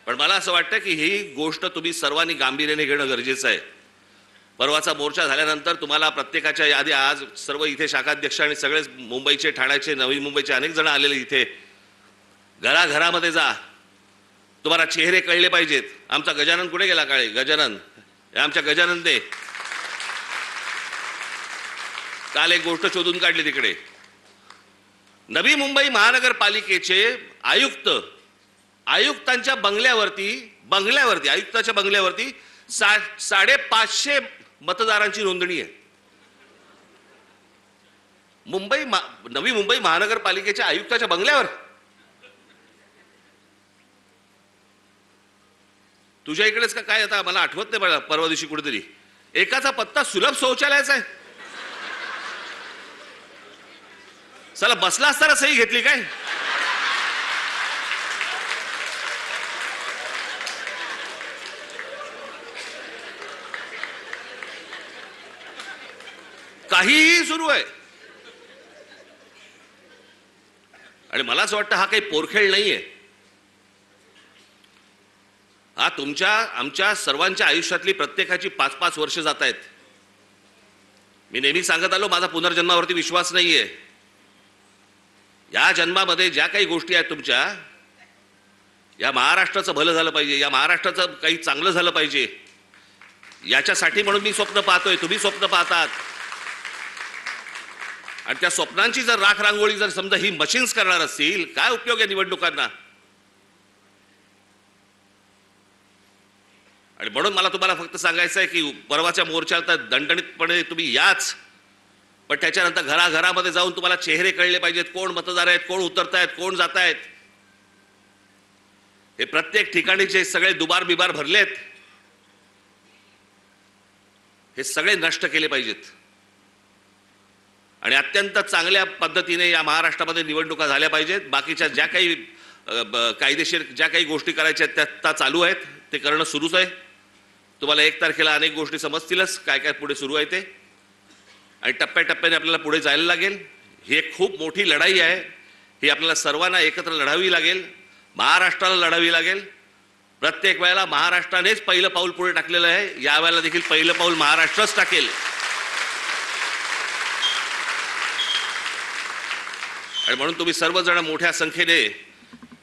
पण मला असं वाटतं की ही गोष्ट तुम्ही सर्वांनी गांभीर्याने घेणं गरजेचं आहे. परवाचा मोर्चा झाल्यानंतर तुम्हाला प्रत्येकाच्या यादी आज सर्व इथे शाखाध्यक्ष आणि सगळेच मुंबईचे, ठाण्याचे, नवी मुंबईचे अनेक जण आलेले इथे. घराघरामध्ये जा, तुम्हाला चेहरे कळले पाहिजेत. आमचा गजानन कुठे गेला? काळे गजानन, आमच्या गजानन दे काल एक गोष्ट शोधून काढली तिकडे. नवी मुंबई महानगरपालिकेचे आयुक्तांच्या बंगल्यावरती आयुक्ताच्या बंगल्यावरती 550 मतदारांची नोंदणी आहे. नवी मुंबई महानगरपालिकेच्या आयुक्ताच्या बंगल्यावर. तुझ्या इकडेच का काय? आता मला आठवत नाही, मला परवा दिवशी कुठेतरी एकाचा पत्ता सुलभ शौचालयाचा आहे. चला बसला असताना सही घेतली काय? काहीही सुरू आहे. आणि मला असं वाटतं हा काही पोरखेळ नाहीये. हा आमच्या सर्वांच्या आयुष्यातली प्रत्येकाची 5-5 वर्ष जात आहेत. मी नेहमी सांगत आलो, माझा पुनर्जन्मावरती विश्वास नाहीये. या जन्मामध्ये ज्या काही गोष्टी आहेत तुमच्या, या महाराष्ट्राचं भलं झालं पाहिजे, या महाराष्ट्राचं काही चांगलं झालं पाहिजे, याच्यासाठी म्हणून मी स्वप्न पाहतोय, तुम्ही स्वप्न पाहतात. आणि त्या स्वप्नांची जर राख रांगोळी जर समजा ही मशीन्स करणार असतील, काय उपयोग आहे निवडणुकांना? आणि म्हणून मला तुम्हाला फक्त सांगायचं आहे की परवाच्या मोर्चाला दणदणीतपणे तुम्ही याच, पण त्याच्यानंतर घराघरामध्ये जाऊन तुम्हाला चेहरे कळले पाहिजेत. कोण मतदार आहेत, कोण उतरतायत, कोण जात आहेत. हे प्रत्येक ठिकाणी जे सगळे दुबार बिबार भरलेत, हे सगळे नष्ट केले पाहिजेत. आणि अत्यंत चांगल्या पद्धतीने या महाराष्ट्रामध्ये निवडणुका झाल्या पाहिजेत. बाकीच्या ज्या काही कायदेशीर ज्या काही गोष्टी करायच्या आहेत त्या चालू आहेत, ते करणं सुरूच आहे. तुम्हाला 1 तारखेला अनेक गोष्टी समजतीलच काय काय पुढे सुरू आहे ते. आणि टप्प्याटप्प्याने आपल्याला पुढे जायला लागेल. ही एक खूप मोठी लढाई आहे. ही आपल्याला सर्वांना एकत्र लढावी लागेल, महाराष्ट्राला लढावी लागेल. प्रत्येक वेळेला महाराष्ट्रानेच पहिलं पाऊल पुढे टाकलेलं आहे. यावेळेला देखील पहिलं पाऊल महाराष्ट्रच टाकेल. आणि म्हणून तुम्ही सर्वजण मोठ्या संख्येने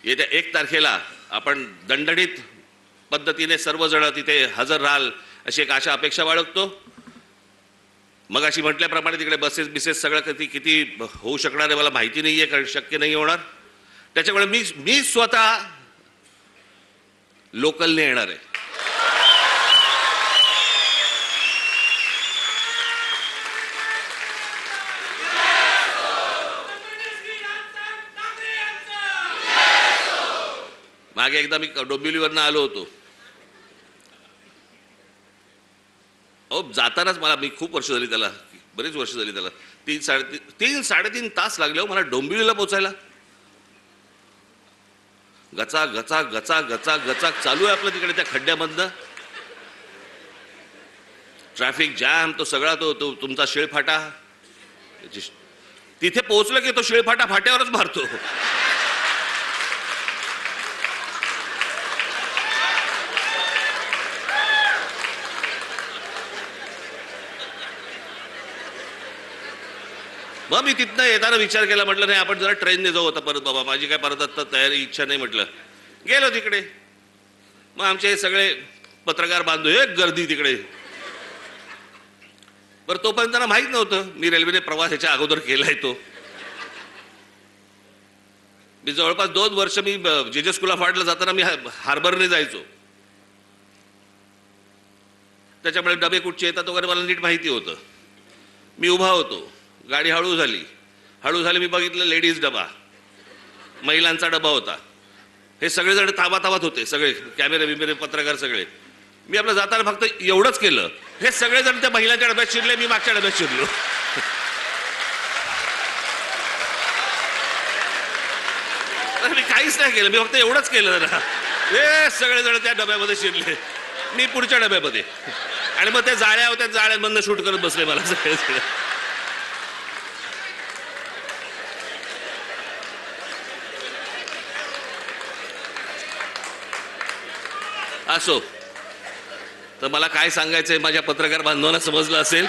येत्या 1 तारखेला आपण दणदणीत पद्धतीने सर्वजण तिथे हजर राहाल अशी एक आशा अपेक्षा बाळगतो. मग अशी म्हटल्याप्रमाणे तिकडे बसेस सगळं किती होऊ शकणार आहे मला माहिती नाहीये, कारण शक्य नाही होणार. त्याच्यामुळे मी स्वतः लोकलने येणार आहे. मागे एकदा मी डोंबिवलीवरनं आलो होतो. जातानाच मला, मी खूप वर्ष झाली त्याला, बरेच वर्ष झाली त्याला, 3-3.5 तास लागले मला डोंबिवलीला पोहोचायला. गचा गचा गचा गचा गचा चालू आहे आपलं तिकडे त्या खड्ड्यामधनं. ट्रॅफिक जॅम, तो सगळा तो तुमचा शिळफाटा. तिथे पोहोचलं की तो शिळफाटा फाट्यावरच मारतो. मग मी तिथनं येताना विचार केला, म्हटलं नाही आपण जरा ट्रेनने जाऊ आता परत. बाबा माझी काय परत आता तयारी इच्छा नाही. म्हटलं गेलो तिकडे. मग आमचे हे सगळे पत्रकार बांधव, एक गर्दी तिकडे. बरं तोपर्यंत त्यांना माहित नव्हतं मी रेल्वेने प्रवास ह्याच्या अगोदर केलाय तो. मी जवळपास 2 वर्ष मी जे स्कूल ऑफ आर्टला जाताना मी हार्बरने जायचो. त्याच्यामुळे डबे कुठचे येतात वगैरे मला नीट माहिती होतं. मी उभा होतो, गाडी हळू झाली, मी बघितलं लेडीज डबा, महिलांचा डबा होता. हे सगळेजण ताबाताबात होते, सगळे कॅमेरे बिमेरे पत्रकार सगळे. मी आपलं जाताना फक्त एवढंच केलं, हे सगळेजण त्या महिलांच्या डब्यात शिरले, मी मागच्या डब्यात शिरलो. मी काहीच नाही केलं, मी फक्त एवढंच केलं ना. हे सगळेजण त्या डब्यामध्ये शिरले, मी पुढच्या डब्यामध्ये. आणि मग त्या जाळ्या होत्या, जाळ्यांमधनं शूट करत बसले मला सगळे. असो, तर मला काय सांगायचंय माझ्या पत्रकार बांधवांना समजलं असेल.